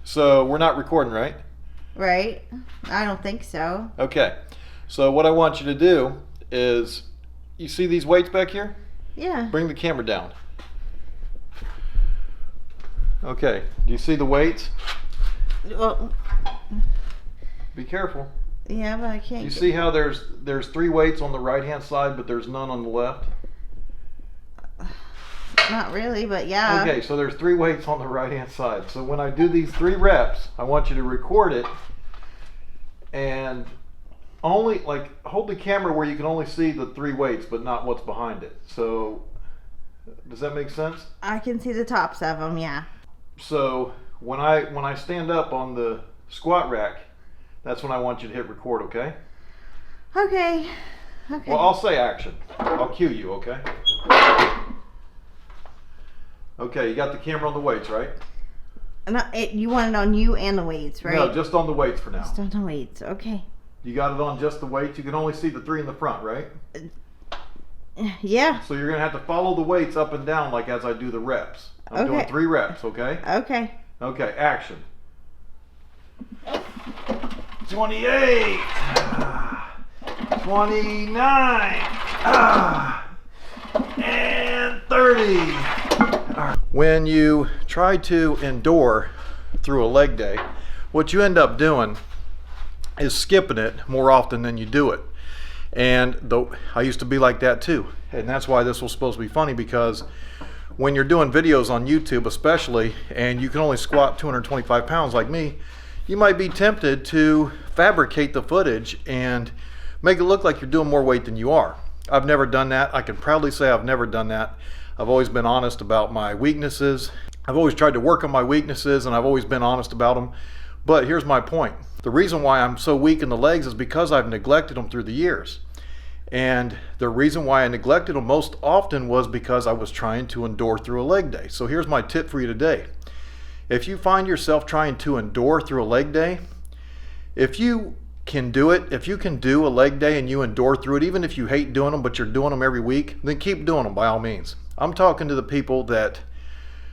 So we're not recording, right? Right? I don't think so. Okay. So what I want you to do is, you see these weights back here? Yeah. Bring the camera down. Okay. Do you see the weights? Well, Be careful. yeah, but I can't. You see how there's 3 weights on the right hand side, but there's none on the left? Not really, but yeah. Okay, so there's 3 weights on the right hand side. So when I do these 3 reps, I want you to record it and only hold the camera where you can only see the 3 weights but not what's behind it. So does that make sense? I can see the tops of them, yeah. So when I stand up on the squat rack, that's when I want you to hit record, okay? Okay. Okay. Well, I'll say action. I'll cue you, okay? Okay, you got the camera on the weights, right? You want it on you and the weights, right? No, just on the weights for now. Just on the weights, okay. You got it on just the weights. You can only see the 3 in the front, right? Yeah. So you're going to have to follow the weights up and down like as I do the reps. I'm doing 3 reps, okay? Okay. Okay, action. 28. 29. And 30. When you try to endure through a leg day, what you end up doing is skipping it more often than you do it. And I used to be like that too. And that's why this was supposed to be funny, because when you're doing videos on YouTube especially, and you can only squat 225 pounds like me, you might be tempted to fabricate the footage and make it look like you're doing more weight than you are. I've never done that. I can proudly say I've never done that. I've always been honest about my weaknesses. I've always tried to work on my weaknesses, and I've always been honest about them. But here's my point. The reason why I'm so weak in the legs is because I've neglected them through the years. And the reason why I neglected them most often was because I was trying to endure through a leg day. So here's my tip for you today. If you find yourself trying to endure through a leg day, if you can do it, if you can do a leg day and you endure through it, even if you hate doing them but you're doing them every week, then keep doing them by all means. I'm talking to the people that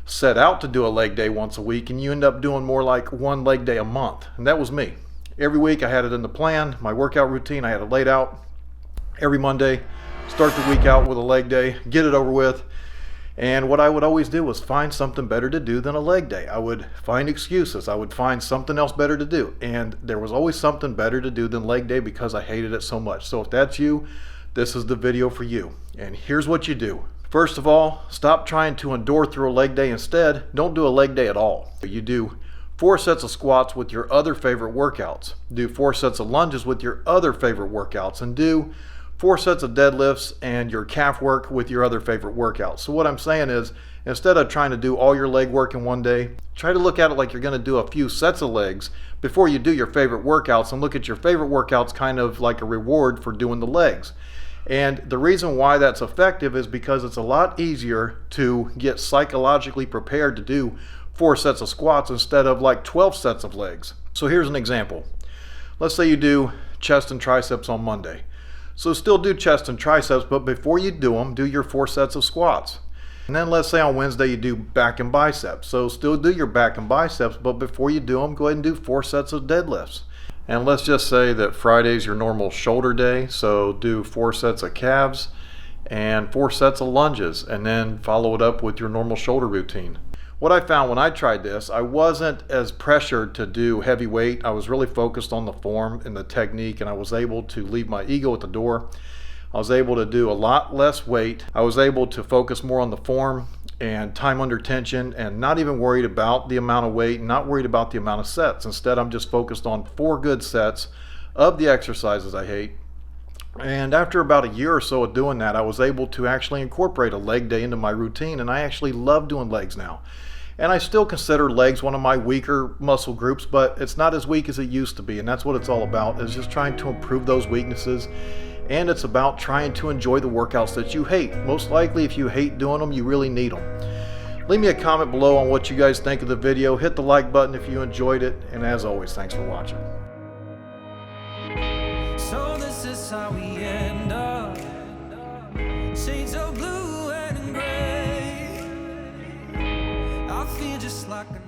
set out to do a leg day once a week and you end up doing more like 1 leg day a month. And that was me. Every week I had it in the plan, my workout routine, I had it laid out. Every Monday, start the week out with a leg day, get it over with. And what I would always do was find something better to do than a leg day. I would find excuses. I would find something else better to do. And there was always something better to do than leg day because I hated it so much. So if that's you, this is the video for you. And here's what you do. First of all, stop trying to endure through a leg day. Instead, don't do a leg day at all. You do 4 sets of squats with your other favorite workouts. Do 4 sets of lunges with your other favorite workouts. And do 4 sets of deadlifts and your calf work with your other favorite workouts. So what I'm saying is, instead of trying to do all your leg work in one day, try to look at it like you're going to do a few sets of legs before you do your favorite workouts, and look at your favorite workouts kind of like a reward for doing the legs. And the reason why that's effective is because it's a lot easier to get psychologically prepared to do 4 sets of squats instead of like 12 sets of legs. So here's an example. Let's say you do chest and triceps on Monday. So still do chest and triceps, but before you do them, do your 4 sets of squats. And then let's say on Wednesday you do back and biceps. So still do your back and biceps, but before you do them, go ahead and do 4 sets of deadlifts. And let's just say that Friday's your normal shoulder day, so do 4 sets of calves and 4 sets of lunges, and then follow it up with your normal shoulder routine. What I found when I tried this, I wasn't as pressured to do heavy weight. I was really focused on the form and the technique, and I was able to leave my ego at the door. I was able to do a lot less weight. I was able to focus more on the form and time under tension, and not even worried about the amount of weight, not worried about the amount of sets. Instead, I'm just focused on 4 good sets of the exercises I hate. And after about a year or so of doing that, I was able to actually incorporate a leg day into my routine, and I actually love doing legs now. And I still consider legs one of my weaker muscle groups, but it's not as weak as it used to be, and that's what it's all about, is just trying to improve those weaknesses. And it's about trying to enjoy the workouts that you hate. Most likely, if you hate doing them, you really need them. Leave me a comment below on what you guys think of the video. Hit the like button if you enjoyed it, and as always, thanks for watching. So this is how we end up. Shades of blue and gray. I feel just like a